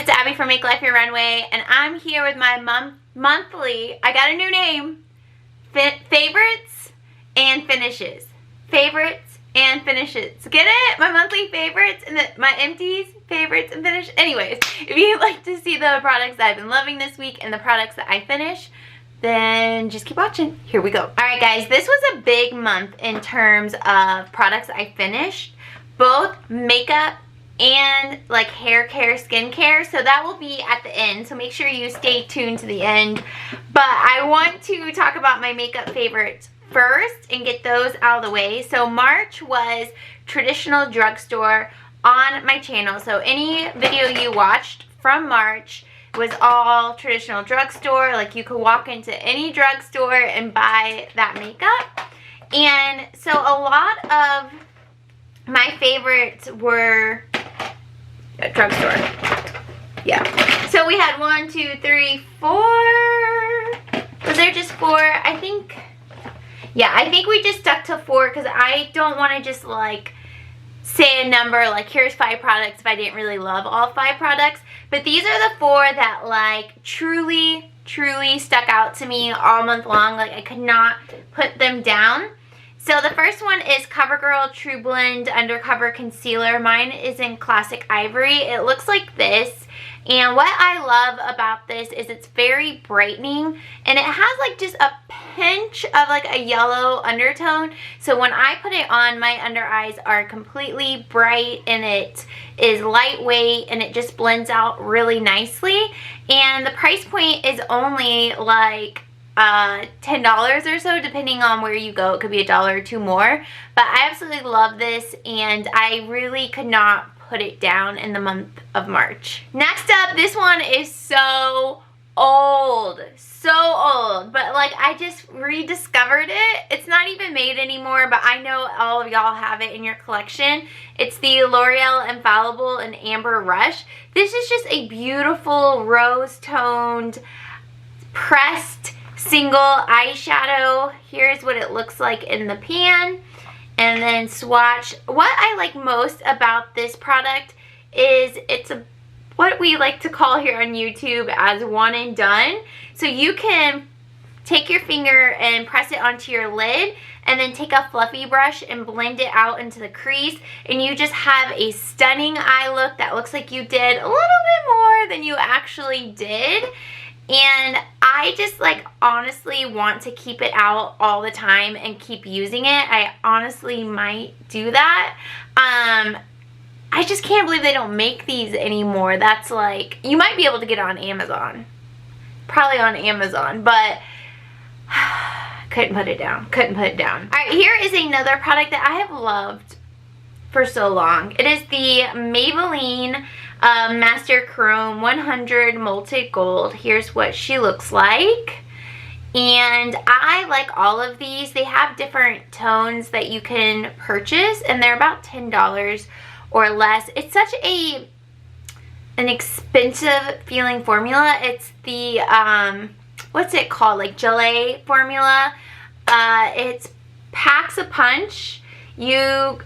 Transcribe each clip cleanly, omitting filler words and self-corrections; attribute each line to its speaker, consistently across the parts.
Speaker 1: it's Abby from Make Life Your Runway, and I'm here with my monthly, I got a new name, favorites and finishes. Favorites and finishes. Get it? My monthly favorites and my empties, favorites and finishes. Anyways, if you'd like to see the products that I've been loving this week and the products that I finish, then just keep watching. Here we go. Alright guys, this was a big month in terms of products I finished. Both makeup and like hair care, skin care, so that will be at the end, so make sure you stay tuned to the end. But I want to talk about my makeup favorites first and get those out of the way. So March was traditional drugstore on my channel, so any video you watched from March was all traditional drugstore. Like you could walk into any drugstore and buy that makeup. And so a lot of my favorites were drugstore. Yeah. So we had 1, 2, 3, 4. Was there just 4? I think. Yeah, I think we just stuck to 4 because I don't want to just like say a number like here's 5 products if I didn't really love all 5 products. But these are the 4 that like truly stuck out to me all month long. Like I could not put them down. So the first one is CoverGirl True Blend Undercover Concealer. Mine is in Classic Ivory. It looks like this. And what I love about this is it's very brightening. And it has like just a pinch of like a yellow undertone. So when I put it on, my under eyes are completely bright. And it is lightweight. And it just blends out really nicely. And the price point is only like $10 or so, depending on where you go. It could be $1 or $2 more, but I absolutely love this and I really could not put it down in the month of March. Next up, this one is so old, but like I just rediscovered it. It's not even made anymore, but I know all of y'all have it in your collection. It's the L'Oreal Infallible in Amber Rush. This is just a beautiful rose toned pressed single eyeshadow. Here's what it looks like in the pan. And then swatch. What I like most about this product is it's what we like to call here on YouTube as one and done. So you can take your finger and press it onto your lid and then take a fluffy brush and blend it out into the crease, and you just have a stunning eye look that looks like you did a little bit more than you actually did. And I just like honestly want to keep it out all the time and keep using it. I honestly might do that. I just can't believe they don't make these anymore. That's like, you might be able to get it on Amazon. Probably on Amazon, but couldn't put it down. Couldn't put it down. Alright, here is another product that I have loved for so long. It is the Maybelline Master Chrome 100 Molted Gold. Here's what she looks like. And I like all of these. They have different tones that you can purchase, and they're about $10 or less. It's such an expensive feeling formula. It's the what's it called, like gelée formula. It packs a punch. You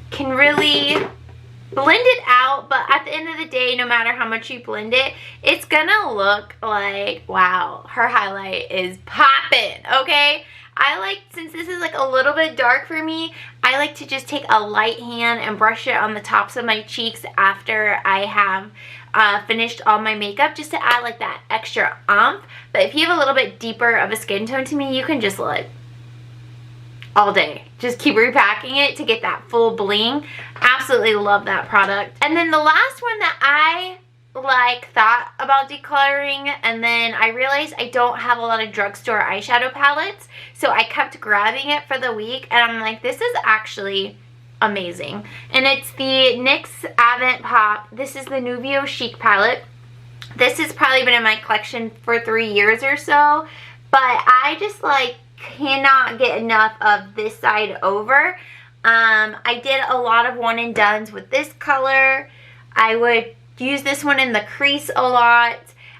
Speaker 1: can really blend it out, but at the end of the day, no matter how much you blend it, it's gonna look like, wow, her highlight is popping, okay? I like, since this is like a little bit dark for me, I like to just take a light hand and brush it on the tops of my cheeks after I have finished all my makeup, just to add like that extra oomph. But if you have a little bit deeper of a skin tone to me, you can just like all day just keep repacking it to get that full bling. Absolutely love that product. And then the last one that I like thought about decluttering, and then I realized I don't have a lot of drugstore eyeshadow palettes, so I kept grabbing it for the week, and I'm like, this is actually amazing. And it's the NYX Avant Pop. This is the Nuvio Chic palette. This has probably been in my collection for 3 years or so, but I just like cannot get enough of this side over. I did a lot of one and dones with this color. I would use this one in the crease a lot.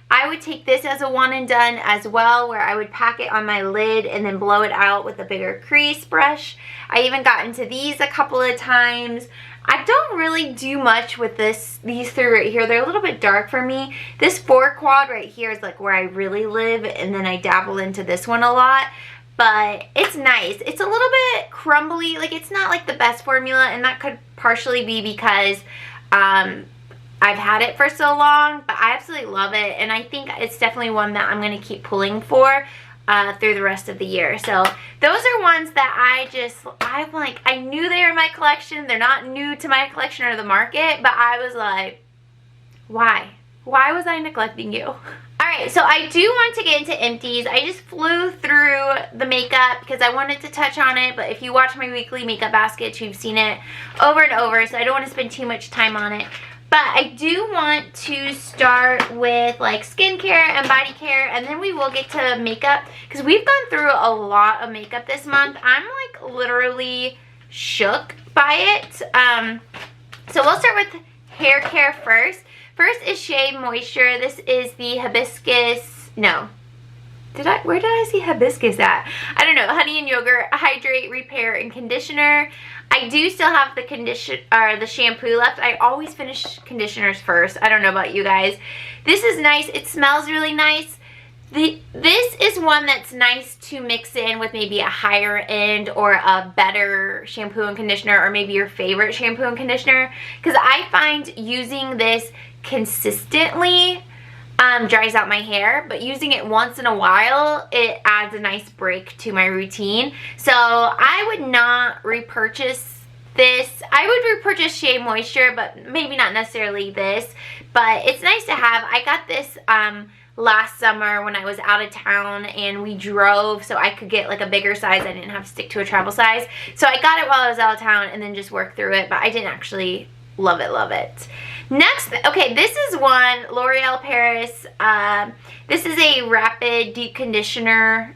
Speaker 1: I would take this as a one and done as well, where I would pack it on my lid and then blow it out with a bigger crease brush. I even got into these a couple of times. I don't really do much with these three right here. They're a little bit dark for me. This 4 quad right here is like where I really live, and then I dabble into this one a lot. But it's nice. It's a little bit crumbly. Like, it's not like the best formula, and that could partially be because I've had it for so long, but I absolutely love it, and I think it's definitely one that I'm going to keep pulling for through the rest of the year. So those are ones that I'm like, I knew they were in my collection. They're not new to my collection or the market, but I was like, why? Why was I neglecting you? Alright, so I do want to get into Empties. I just flew through the makeup because I wanted to touch on it, but if you watch my weekly makeup baskets, you've seen it over and over, so I don't want to spend too much time on it. But I do want to start with like skincare and body care, and then we will get to makeup because we've gone through a lot of makeup this month. I'm like literally shook by it. So we'll start with hair care first. First is Shea Moisture. This is the hibiscus, no. Where did I see hibiscus at? I don't know. Honey and yogurt, hydrate, repair, and conditioner. I do still have the shampoo left. I always finish conditioners first. I don't know about you guys. This is nice. It smells really nice. This is one that's nice to mix in with maybe a higher end or a better shampoo and conditioner, or maybe your favorite shampoo and conditioner, because I find using this consistently dries out my hair, but using it once in a while, it adds a nice break to my routine. So I would not repurchase this. I would repurchase Shea Moisture, but maybe not necessarily this, but it's nice to have. I got this last summer when I was out of town and we drove, so I could get like a bigger size. I didn't have to stick to a travel size. So I got it while I was out of town and then just worked through it, but I didn't actually love it. Next, okay, this is one, L'Oreal Paris. This is a rapid deep conditioner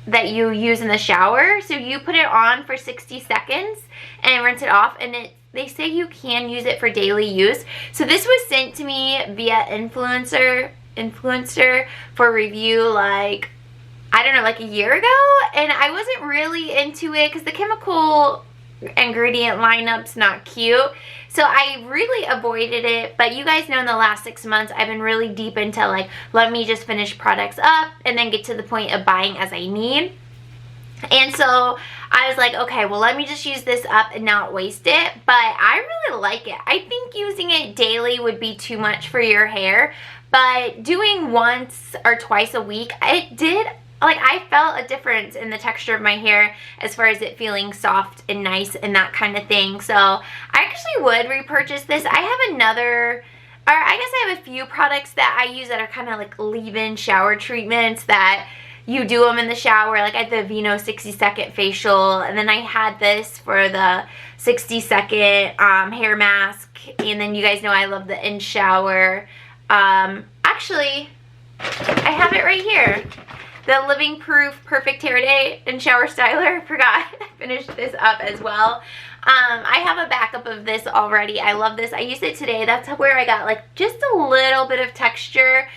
Speaker 1: that you use in the shower. So you put it on for 60 seconds and rinse it off, and they say you can use it for daily use. So this was sent to me via influencer for review, like, I don't know, like a year ago, and I wasn't really into it because the chemical ingredient lineup's not cute, so I really avoided it. But you guys know in the last 6 months I've been really deep into like, let me just finish products up and then get to the point of buying as I need. And so I was like, okay, well, let me just use this up and not waste it. But I really like it. I think using it daily would be too much for your hair, but doing once or twice a week, it did, like, I felt a difference in the texture of my hair as far as it feeling soft and nice and that kind of thing. So I actually would repurchase this. I have another, or I guess I have a few products that I use that are kind of like leave-in shower treatments that you do them in the shower. Like I had the Vino 60-second facial, and then I had this for the 60-second hair mask. And then you guys know I love the in-shower. Actually, I have it right here. The Living Proof Perfect Hair Day and Shower Styler. I forgot I finished this up as well. I have a backup of this already. I love this. I used it today. That's where I got like just a little bit of texture.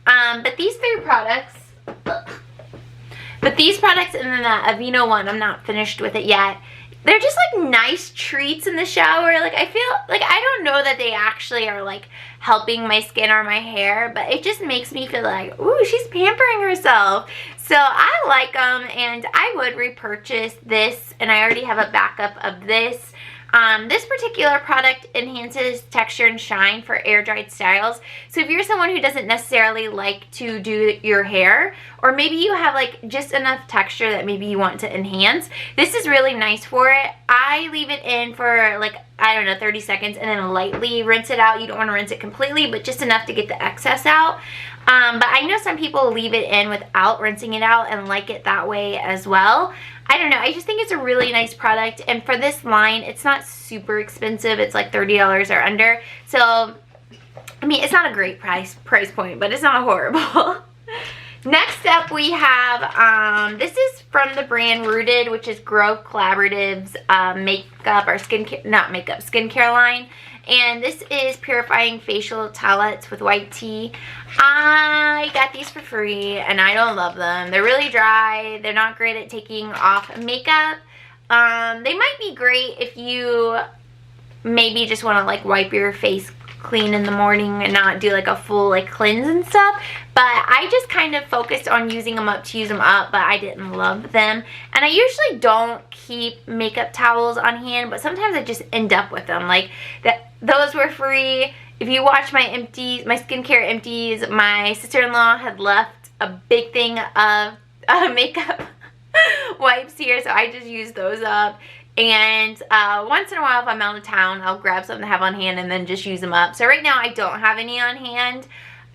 Speaker 1: But these three products, and then the Aveeno one, I'm not finished with it yet. They're just like nice treats in the shower. Like I feel like, I don't know that they actually are like helping my skin or my hair, but it just makes me feel like, ooh, she's pampering herself. So I like them, and I would repurchase this, and I already have a backup of this. This particular product enhances texture and shine for air-dried styles. So if you're someone who doesn't necessarily like to do your hair, or maybe you have like just enough texture that maybe you want to enhance, this is really nice for it. I leave it in for like, I don't know, 30 seconds and then lightly rinse it out. You don't want to rinse it completely, but just enough to get the excess out. But I know some people leave it in without rinsing it out and like it that way as well. I don't know. I just think it's a really nice product. And for this line, it's not super expensive. It's like $30 or under. So, I mean, it's not a great price point, but it's not horrible. Next up, we have, this is from the brand Rooted, which is Grove Collaborative's makeup or skincare, not makeup, skincare line. And this is Purifying Facial Towelettes with white tea. I got these for free and I don't love them. They're really dry. They're not great at taking off makeup. They might be great if you maybe just want to like wipe your face clean in the morning and not do like a full like cleanse and stuff, but I just kind of focused on using them up to use them up, but I didn't love them. And I usually don't keep makeup towels on hand, but sometimes I just end up with them. Like those were free. If you watch my empties, my skincare empties, my sister-in-law had left a big thing of makeup wipes here, so I just used those up. And once in a while, if I'm out of town, I'll grab something to have on hand and then just use them up. So right now I don't have any on hand,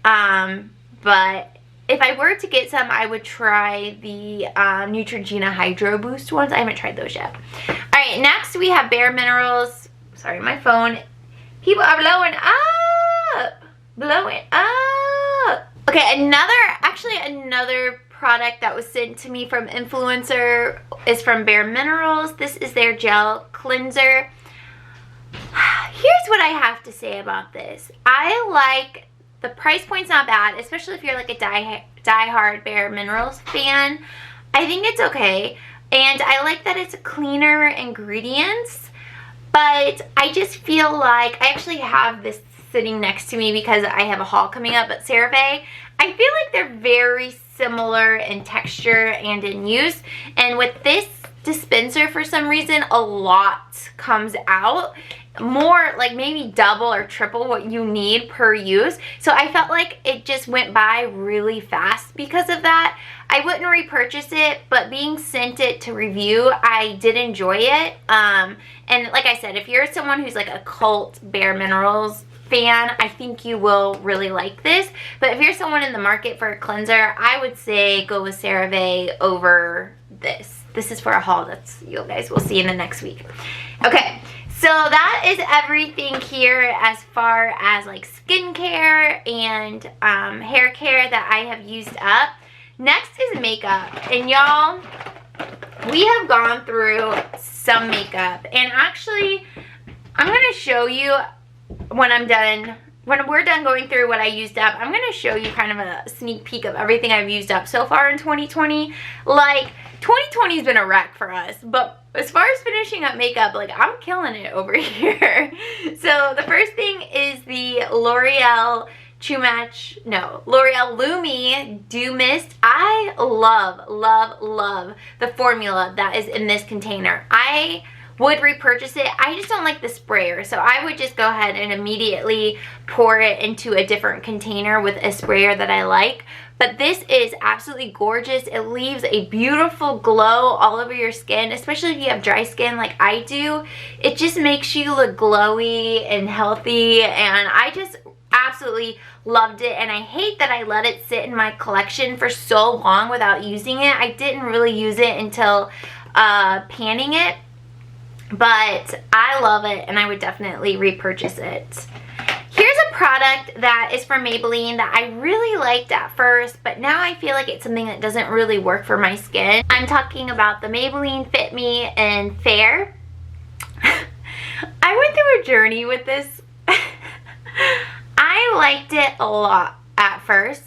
Speaker 1: but if I were to get some, I would try the Neutrogena Hydro Boost ones. I haven't tried those yet. Alright, next we have Bare Minerals. Sorry, my phone. People are blowing up. Blowing up. Okay, another product that was sent to me from influencer is from Bare Minerals. This is their gel cleanser. Here's what I have to say about this. I like the price point's not bad, especially if you're like a die-hard Bare Minerals fan. I think it's okay, and I like that it's cleaner ingredients, but I just feel like I actually have this sitting next to me because I have a haul coming up at CeraVe. I feel like they're very similar in texture and in use, and with this dispenser for some reason a lot comes out, more like maybe double or triple what you need per use. So I felt like it just went by really fast because of that. I wouldn't repurchase it, but being sent it to review, I did enjoy it. And like I said, if you're someone who's like a cult Bare Minerals fan, I think you will really like this. But if you're someone in the market for a cleanser, I would say go with CeraVe over this. This is for a haul that's you guys will see in the next week. Okay, so that is everything here as far as like skincare and hair care that I have used up. Next is makeup, and y'all, we have gone through some makeup, and actually I'm gonna show you when we're done going through what I used up. I'm gonna show you kind of a sneak peek of everything I've used up so far in 2020. Like 2020 has been a wreck for us, but as far as finishing up makeup, like I'm killing it over here. So the first thing is the L'Oreal Lumi Dew Mist. I love the formula that is in this container. I would repurchase it. I just don't like the sprayer, so I would just go ahead and immediately pour it into a different container with a sprayer that I like. But this is absolutely gorgeous. It leaves a beautiful glow all over your skin, especially if you have dry skin like I do. It just makes you look glowy and healthy, and I just absolutely loved it. And I hate that I let it sit in my collection for so long without using it. I didn't really use it until panning it, but I love it and I would definitely repurchase it. Here's a product that is from Maybelline that I really liked at first, but now I feel like it's something that doesn't really work for my skin. I'm talking about the Maybelline Fit Me in Fair. I went through a journey with this. I liked it a lot at first,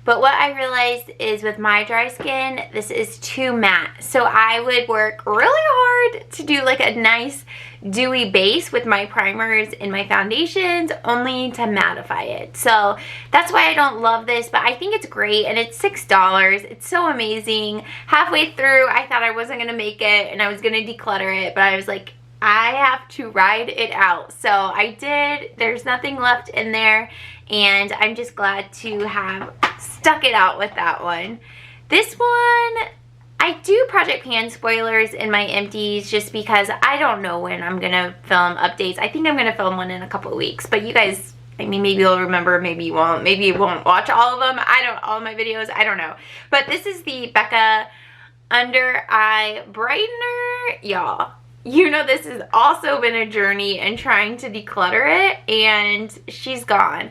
Speaker 1: but what I realized is with my dry skin, this is too matte. So I would work really hard to do like a nice dewy base with my primers and my foundations, only to mattify it. So that's why I don't love this, but I think it's great, and it's $6. It's so amazing. Halfway through, I thought I wasn't gonna make it and I was gonna declutter it, but I was like, I have to ride it out. So I did. There's nothing left in there, and I'm just glad to have stuck it out with that one. This one, I do Project Pan spoilers in my empties just because I don't know when I'm gonna film updates. I think I'm gonna film one in a couple of weeks, but you guys, I mean, maybe you'll remember, maybe you won't. Maybe you won't watch all of them. All of my videos, I don't know. But this is the Becca Under Eye Brightener, y'all. You know, this has also been a journey in trying to declutter it, and she's gone.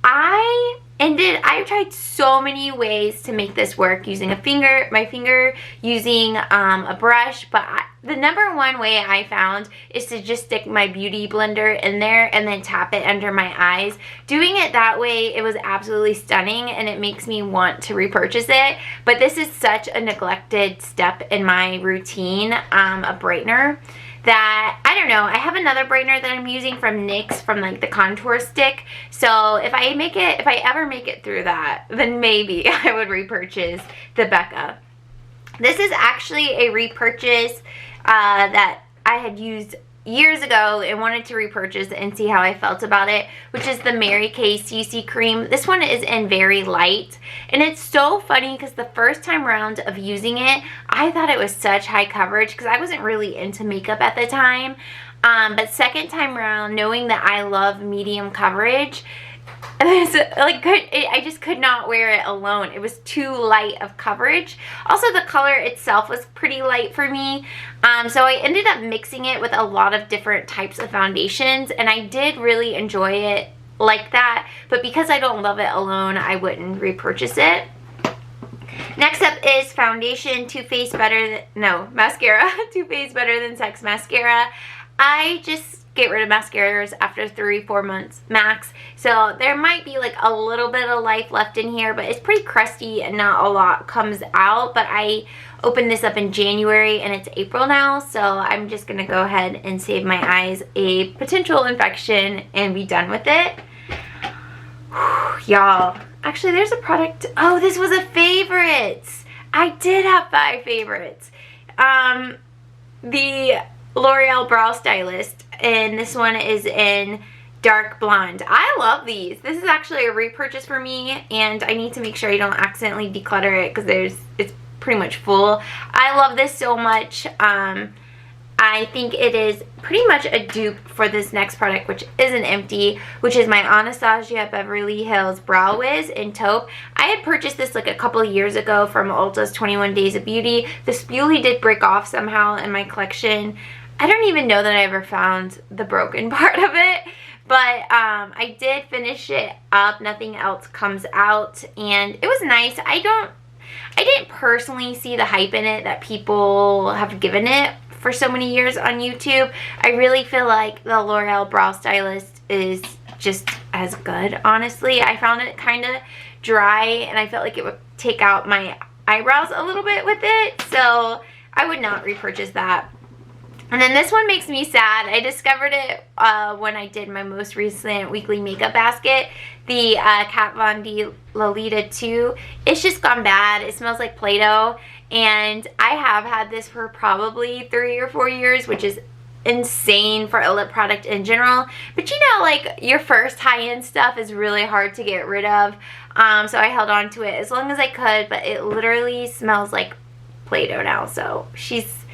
Speaker 1: I tried so many ways to make this work, using my finger, using a brush, but the number one way I found is to just stick my beauty blender in there and then tap it under my eyes. Doing it that way, it was absolutely stunning, and it makes me want to repurchase it. But this is such a neglected step in my routine, a brightener, that I don't know. I have another brightener that I'm using from NYX, from like the contour stick. So if I ever make it through that, then maybe I would repurchase the Becca. This is actually a repurchase that I had used years ago and wanted to repurchase and see how I felt about it, which is the Mary Kay CC cream. This one is in Very Light, and it's so funny because the first time around of using it, I thought it was such high coverage because I wasn't really into makeup at the time, but second time around, knowing that I love medium coverage, I just could not wear it alone. It was too light of coverage. Also, the color itself was pretty light for me. So I ended up mixing it with a lot of different types of foundations, and I did really enjoy it like that. But because I don't love it alone, I wouldn't repurchase it. Next up is foundation, mascara, Too Faced Better Than Sex mascara. I just get rid of mascaras after 3-4 months max, so there might be like a little bit of life left in here, but it's pretty crusty and not a lot comes out. But I opened this up in January and it's April now, so I'm just gonna go ahead and save my eyes a potential infection and be done with it. Y'all, actually there's a product. Oh, this was a favorites. I did have 5 favorites. The L'Oreal Brow Stylist, and this one is in dark blonde. I love these. This is actually a repurchase for me, and I need to make sure I don't accidentally declutter it because it's pretty much full. I love this so much. I think it is pretty much a dupe for this next product, which is an Empty, which is my Anastasia Beverly Hills Brow Wiz in taupe. I had purchased this like a couple of years ago from Ulta's 21 Days of Beauty. The spoolie did break off somehow in my collection. I don't even know that I ever found the broken part of it, but I did finish it up. Nothing else comes out, and it was nice. I didn't personally see the hype in it that people have given it for so many years on YouTube. I really feel like the L'Oreal Brow Stylist is just as good, honestly. I found it kind of dry, and I felt like it would take out my eyebrows a little bit with it, so I would not repurchase that. And then this one makes me sad. I discovered it when I did my most recent weekly makeup basket, the Kat Von D Lolita 2. It's just gone bad. It smells like Play-Doh, and I have had this for probably 3 or 4 years, which is insane for a lip product in general. But you know, like, your first high-end stuff is really hard to get rid of, so I held on to it as long as I could, but it literally smells like Play-Doh now, so she's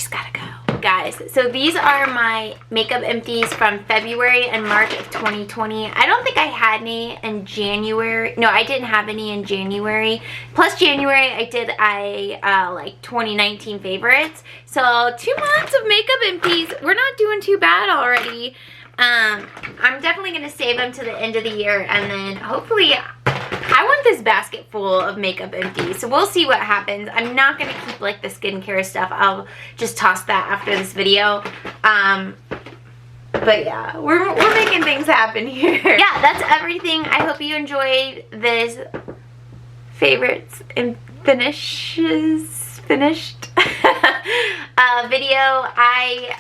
Speaker 1: gotta go. Guys, so these are my makeup empties from February and March of 2020. I don't think I had any in January. No, I didn't have any in January. Plus January, I did like 2019 favorites. So 2 months of makeup empties. We're not doing too bad already. I'm definitely going to save them to the end of the year, and then hopefully I want this basket full of makeup empties, so we'll see what happens. I'm not going to keep like the skincare stuff. I'll just toss that after this video. But yeah, we're making things happen here. Yeah, that's everything. I hope you enjoyed this favorites and finished video. I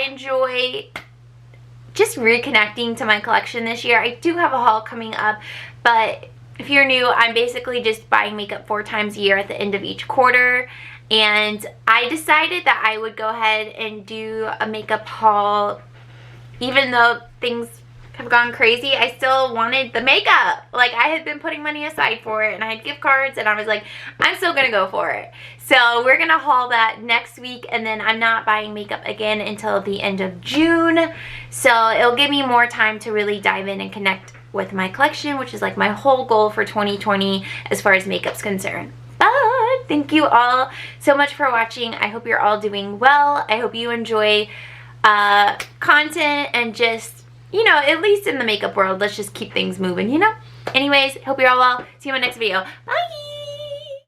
Speaker 1: enjoy just reconnecting to my collection this year. I do have a haul coming up, but if you're new, I'm basically just buying makeup 4 times a year at the end of each quarter, and I decided that I would go ahead and do a makeup haul. Even though things have gone crazy, I still wanted the makeup. Like, I had been putting money aside for it, and I had gift cards, and I was like, I'm still gonna go for it. So we're gonna haul that next week, and then I'm not buying makeup again until the end of June, so it'll give me more time to really dive in and connect with my collection, which is like my whole goal for 2020 as far as makeup's concerned. But thank you all so much for watching. I hope you're all doing well. I hope you enjoy content, and just, you know, at least in the makeup world, let's just keep things moving, you know? Anyways, hope you're all well. See you in my next video. Bye!